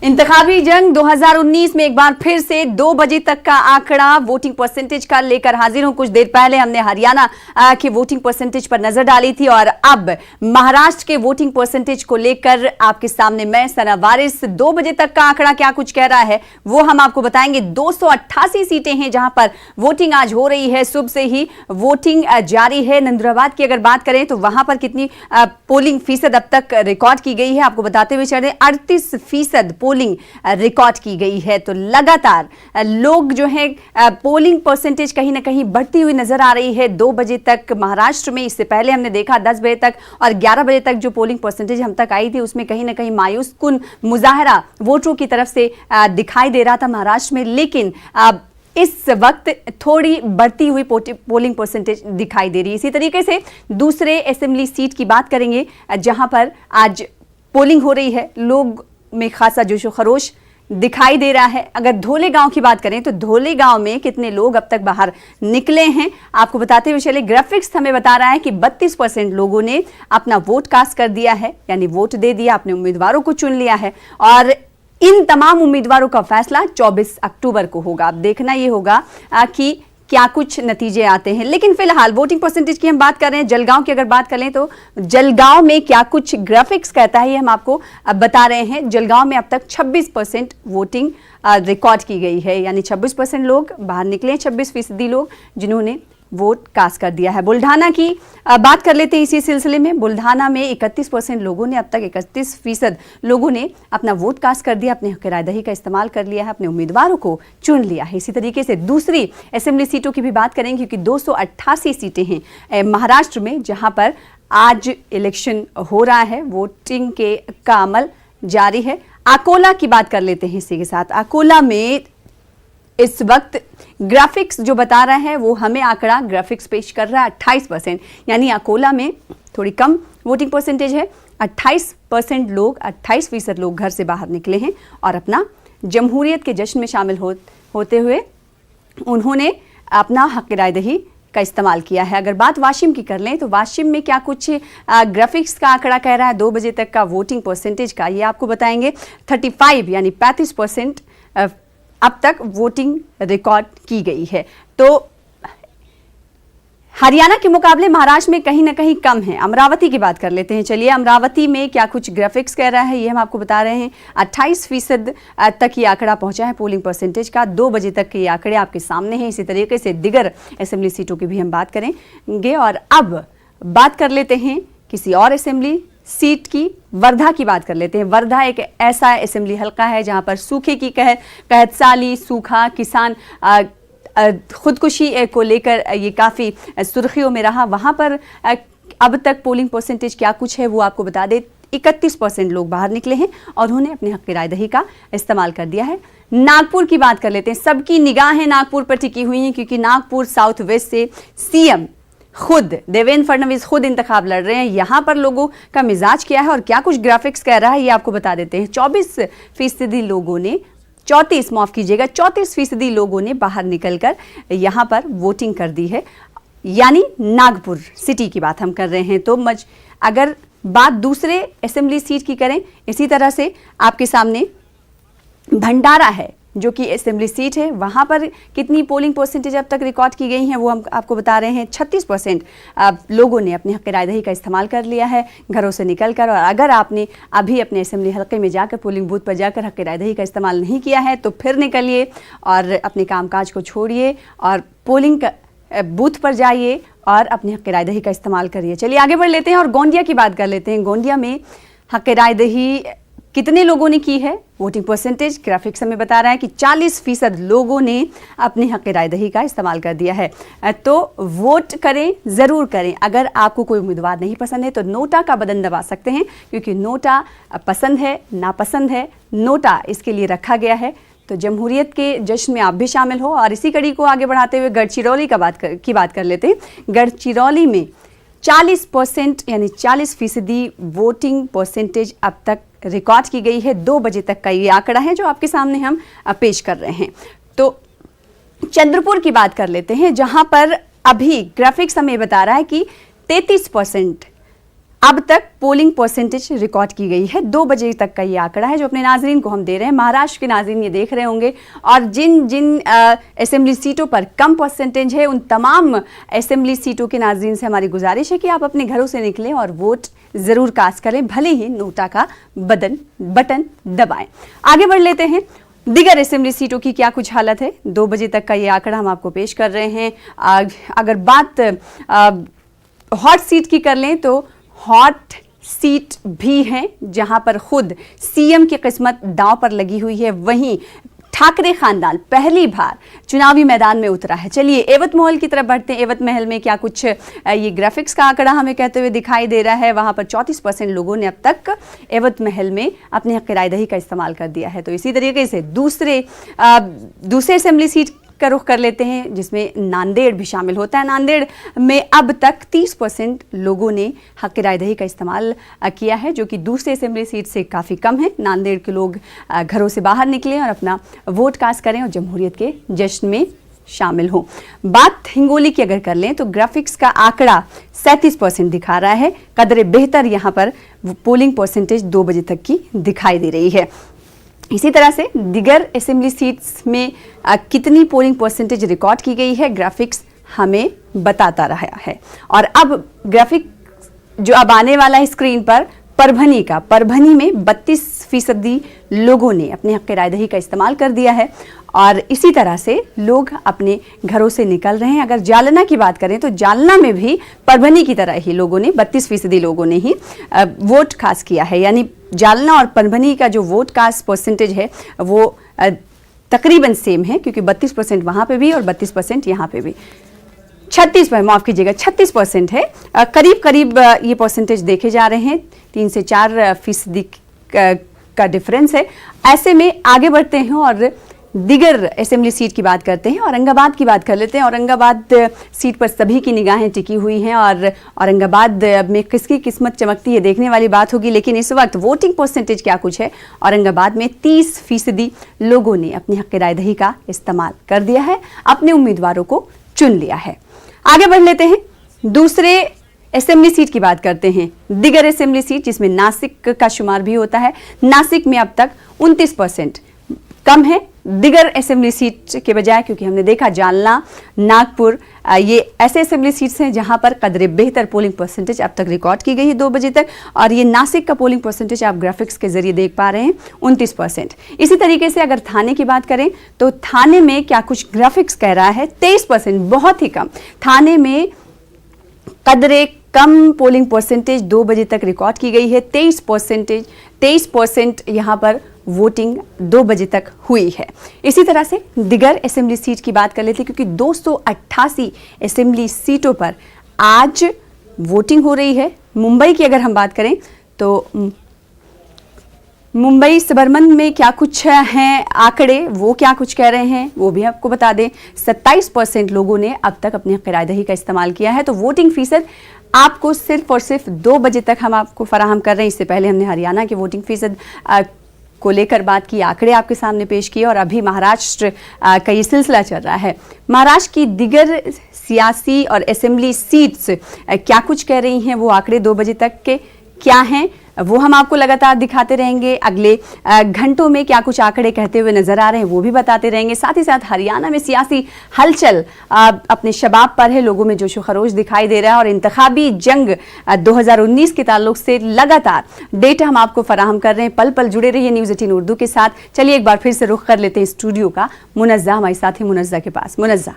इंतखाबी जंग 2019 में एक बार फिर से 2 बजे तक का आंकड़ा वोटिंग परसेंटेज का लेकर हाजिर हूं। कुछ देर पहले हमने हरियाणा के वोटिंग परसेंटेज पर नजर डाली थी और अब महाराष्ट्र के वोटिंग परसेंटेज को लेकर आपके सामने मैं सना वारिस 2 बजे तक का आंकड़ा क्या कुछ कह रहा है वो हम आपको बताएंगे। 288 सीटें हैं जहां पर वोटिंग आज हो रही है, सुबह से ही वोटिंग जारी है। नंदुराबाद की अगर बात करें तो वहां पर कितनी पोलिंग फीसद अब तक रिकॉर्ड की गई है आपको बताते हुए चले 38% पोलिंग रिकॉर्ड की गई है। तो लगातार लोग जो है पोलिंग परसेंटेज कहीं ना कहीं बढ़ती हुई नजर आ रही है 2 बजे तक महाराष्ट्र में। इससे पहले हमने देखा 10 बजे तक और 11 बजे तक जो पोलिंग परसेंटेज हम तक आई थी उसमें कहीं ना कहीं मायूस कुन मुजाहरा वोटरों की तरफ से दिखाई दे रहा था महाराष्ट्र में, लेकिन इस वक्त थोड़ी बढ़ती हुई पोलिंग परसेंटेज दिखाई दे रही है। इसी तरीके से दूसरे असेंबली सीट की बात करेंगे जहां पर आज पोलिंग हो रही है, लोग में खासा जोशो खरोश दिखाई दे रहा है। अगर धोले गांव की बात करें तो धोले गांव में कितने लोग अब तक बाहर निकले हैं आपको बताते हुए चले। ग्राफिक्स हमें बता रहा है कि 32% लोगों ने अपना वोट कास्ट कर दिया है, यानी वोट दे दिया, अपने उम्मीदवारों को चुन लिया है और इन तमाम उम्मीदवारों का फैसला 24 अक्टूबर को होगा। अब देखना यह होगा कि क्या कुछ नतीजे आते हैं। लेकिन फिलहाल वोटिंग परसेंटेज की हम बात कर रहे हैं। जलगांव की अगर बात करें तो जलगांव में क्या कुछ ग्राफिक्स कहता है ये हम आपको अब बता रहे हैं। जलगांव में अब तक 26% वोटिंग रिकॉर्ड की गई है, यानी 26% लोग बाहर निकले, 26% लोग जिन्होंने वोट कास्ट कर दिया है। बुल्ढाना की बात कर लेते हैं इसी सिलसिले में। बुल्ढाना में 31% लोगों ने अब तक 31% लोगों ने अपना वोट कास्ट कर दिया, अपने हक रायदही का इस्तेमाल कर लिया है, अपने उम्मीदवारों को चुन लिया है। इसी तरीके से दूसरी असेंबली सीटों की भी बात करेंगे क्योंकि 288 सीटें हैं महाराष्ट्र में जहां पर आज इलेक्शन हो रहा है, वोटिंग का अमल जारी है। अकोला की बात कर लेते हैं इसी के साथ। अकोला में इस वक्त ग्राफिक्स जो बता रहा है वो हमें आंकड़ा ग्राफिक्स पेश कर रहा है 28%, यानी अकोला में थोड़ी कम वोटिंग परसेंटेज है। 28% लोग 28% लोग घर से बाहर निकले हैं और अपना जमहूरियत के जश्न में शामिल होते हुए उन्होंने अपना हक रायदही का इस्तेमाल किया है। अगर बात वाशिम की कर लें तो वाशिम में क्या कुछ ग्राफिक्स का आंकड़ा कह रहा है 2 बजे तक का वोटिंग परसेंटेज का, ये आपको बताएंगे। 35 यानी 35% अब तक वोटिंग रिकॉर्ड की गई है। तो हरियाणा के मुकाबले महाराष्ट्र में कहीं ना कहीं कम है। अमरावती की बात कर लेते हैं। चलिए अमरावती में क्या कुछ ग्राफिक्स कह रहा है ये हम आपको बता रहे हैं। 28% तक ये आंकड़ा पहुंचा है पोलिंग परसेंटेज का। 2 बजे तक के ये आंकड़े आपके सामने हैं। इसी तरीके से दिगर असेंबली सीटों की भी हम बात करेंगे और अब बात कर लेते हैं किसी और असेंबली सीट की। वर्धा की बात कर लेते हैं। वर्धा एक ऐसा असेंबली हलका है जहां पर सूखे की कहत साली, सूखा, किसान खुदकुशी को लेकर ये काफ़ी सुर्खियों में रहा। वहां पर अब तक पोलिंग परसेंटेज क्या कुछ है वो आपको बता दे। 31% लोग बाहर निकले हैं और उन्होंने अपने हक रायदही का इस्तेमाल कर दिया है। नागपुर की बात कर लेते हैं। सबकी निगाहें नागपुर पर टिकी हुई हैं क्योंकि नागपुर साउथ वेस्ट से सीएम खुद देवेंद्र फडणवीस खुद इंतखाब लड़ रहे हैं। यहां पर लोगों का मिजाज क्या है और क्या कुछ ग्राफिक्स कह रहा है ये आपको बता देते हैं। 34% लोगों ने 34% लोगों ने बाहर निकलकर यहां पर वोटिंग कर दी है, यानी नागपुर सिटी की बात हम कर रहे हैं। तो अगर बात दूसरे असेंबली सीट की करें इसी तरह से आपके सामने भंडारा है जो कि असेंबली सीट है। वहां पर कितनी पोलिंग परसेंटेज अब तक रिकॉर्ड की गई हैं वो हम आपको बता रहे हैं। 36% लोगों ने अपने हक रायदही का इस्तेमाल कर लिया है घरों से निकलकर। और अगर आपने अभी अपने असेंबली हल्के में जाकर पोलिंग बूथ पर जाकर हक रायदही का इस्तेमाल नहीं किया है तो फिर निकलिए और अपने कामकाज को छोड़िए और पोलिंग बूथ पर जाइए और अपने हक रायदही का इस्तेमाल करिए। चलिए आगे बढ़ लेते हैं और गोंदिया की बात कर लेते हैं। गोंदिया में हक रायदही कितने लोगों ने की है वोटिंग परसेंटेज ग्राफिक्स हमें बता रहा है कि 40% लोगों ने अपने हक रायदही का इस्तेमाल कर दिया है। तो वोट करें, ज़रूर करें। अगर आपको कोई उम्मीदवार नहीं पसंद है तो नोटा का बटन दबा सकते हैं क्योंकि नोटा पसंद है नापसंद है, नोटा इसके लिए रखा गया है। तो जमहूरियत के जश्न में आप भी शामिल हो। और इसी कड़ी को आगे बढ़ाते हुए गढ़चिरौली की बात कर लेते हैं। गढ़चिरौली में 40% यानी 40% वोटिंग परसेंटेज अब तक रिकॉर्ड की गई है। 2 बजे तक का ये आंकड़ा है जो आपके सामने हम पेश कर रहे हैं। तो चंद्रपुर की बात कर लेते हैं जहां पर अभी ग्राफिक्स हमें बता रहा है कि 33% अब तक पोलिंग परसेंटेज रिकॉर्ड की गई है। 2 बजे तक का ये आंकड़ा है जो अपने नाजरीन को हम दे रहे हैं। महाराष्ट्र के नाजरीन ये देख रहे होंगे और जिन जिन असेंबली सीटों पर कम परसेंटेज है उन तमाम असेंबली सीटों के नाजरीन से हमारी गुजारिश है कि आप अपने घरों से निकलें और वोट जरूर कास्ट करें, भले ही नोटा का बटन दबाएं। आगे बढ़ लेते हैं, दिगर असेंबली सीटों की क्या कुछ हालत है। 2 बजे तक का ये आंकड़ा हम आपको पेश कर रहे हैं। अगर बात हॉट सीट की कर लें तो हॉट सीट भी हैं जहां पर खुद सीएम की किस्मत दांव पर लगी हुई है। वहीं ठाकरे खानदान पहली बार चुनावी मैदान में उतरा है। चलिए एवत महल की तरफ बढ़ते हैं। एवत महल में क्या कुछ ये ग्राफिक्स का आंकड़ा हमें कहते हुए दिखाई दे रहा है। वहां पर 34% लोगों ने अब तक एवत महल में अपने हक रायदही का इस्तेमाल कर दिया है। तो इसी तरीके से दूसरे असेंबली सीट का रुख कर लेते हैं जिसमें नांदेड़ भी शामिल होता है। नांदेड़ में अब तक 30% लोगों ने हक रायदही का इस्तेमाल किया है, जो कि दूसरे असेंबली सीट से काफ़ी कम है। नांदेड़ के लोग घरों से बाहर निकलें और अपना वोट कास्ट करें और जमहूरियत के जश्न में शामिल हों। बात हिंगोली की अगर कर लें तो ग्राफिक्स का आंकड़ा 37% दिखा रहा है। कदरे बेहतर यहाँ पर पोलिंग परसेंटेज 2 बजे तक की दिखाई दे रही है। इसी तरह से दिगर असेंबली सीट्स में कितनी पोलिंग परसेंटेज रिकॉर्ड की गई है ग्राफिक्स हमें बताता रहा है। और अब ग्राफिक जो अब आने वाला है स्क्रीन पर परभनी में 32% लोगों ने अपने हक रायदही का इस्तेमाल कर दिया है और इसी तरह से लोग अपने घरों से निकल रहे हैं। अगर जालना की बात करें तो जालना में भी परभनी की तरह ही लोगों ने 32% लोगों ने ही वोट कास्ट किया है। यानी जालना और परभनी का जो वोट कास्ट परसेंटेज है वो तकरीबन सेम है, क्योंकि 32% वहाँ पे भी और 32% यहाँ पे भी। 36% है। करीब करीब ये परसेंटेज देखे जा रहे हैं। 3 से 4% का डिफरेंस है। ऐसे में आगे बढ़ते हैं और दिगर असेंबली सीट की बात करते हैं। औरंगाबाद की बात कर लेते हैं। औरंगाबाद सीट पर सभी की निगाहें टिकी हुई हैं और औरंगाबाद में किसकी किस्मत चमकती है देखने वाली बात होगी। लेकिन इस वक्त वोटिंग परसेंटेज क्या कुछ है। औरंगाबाद में 30% लोगों ने अपनी हक रायदही का इस्तेमाल कर दिया है, अपने उम्मीदवारों को चुन लिया है। आगे बढ़ लेते हैं, दूसरे असेंबली सीट की बात करते हैं। दिगर असेंबली सीट जिसमें नासिक का शुमार भी होता है। नासिक में अब तक 29% कम है दिगर असेंबली सीट के बजाय, क्योंकि हमने देखा जालना, नागपुर ये ऐसे असेंबली सीट्स हैं जहां पर कदरे बेहतर पोलिंग परसेंटेज अब तक रिकॉर्ड की गई है 2 बजे तक। और ये नासिक का पोलिंग परसेंटेज आप ग्राफिक्स के जरिए देख पा रहे हैं 29%। इसी तरीके से अगर थाने की बात करें तो थाने में क्या कुछ ग्राफिक्स कह रहा है 23%, बहुत ही कम। थाने में कदरे कम पोलिंग परसेंटेज 2 बजे तक रिकॉर्ड की गई है। 23% यहाँ पर वोटिंग 2 बजे तक हुई है। इसी तरह से दिगर असेंबली सीट की बात कर लेते हैं, क्योंकि 288 असेंबली सीटों पर आज वोटिंग हो रही है। मुंबई की अगर हम बात करें तो मुंबई सबरमन में क्या कुछ हैं आंकड़े, वो क्या कुछ कह रहे हैं वो भी आपको बता दें। 27% लोगों ने अब तक अपनी हक रायदही का इस्तेमाल किया है। तो वोटिंग फीसद आपको सिर्फ और सिर्फ 2 बजे तक हम आपको फराहम कर रहे हैं। इससे पहले हमने हरियाणा के वोटिंग फीसद को लेकर बात की, आंकड़े आपके सामने पेश किए और अभी महाराष्ट्र का ये सिलसिला चल रहा है। महाराष्ट्र की दिगर सियासी और असेंबली सीट्स क्या कुछ कह रही हैं, वो आंकड़े 2 बजे तक के क्या हैं वो हम आपको लगातार दिखाते रहेंगे। अगले घंटों में क्या कुछ आंकड़े कहते हुए नजर आ रहे हैं वो भी बताते रहेंगे। साथ ही साथ हरियाणा में सियासी हलचल अपने शबाब पर है, लोगों में जोशो खरोश दिखाई दे रहा है और इंतखाबी जंग 2019 के ताल्लुक से लगातार डेटा हम आपको फराहम कर रहे हैं। पल पल जुड़े रहिए न्यूज़ 18 उर्दू के साथ। चलिए एक बार फिर से रुख कर लेते हैं स्टूडियो का। मुनज़्ज़ा हमारे साथी मुनज़्ज़ा के पास। मुनज़्ज़ा।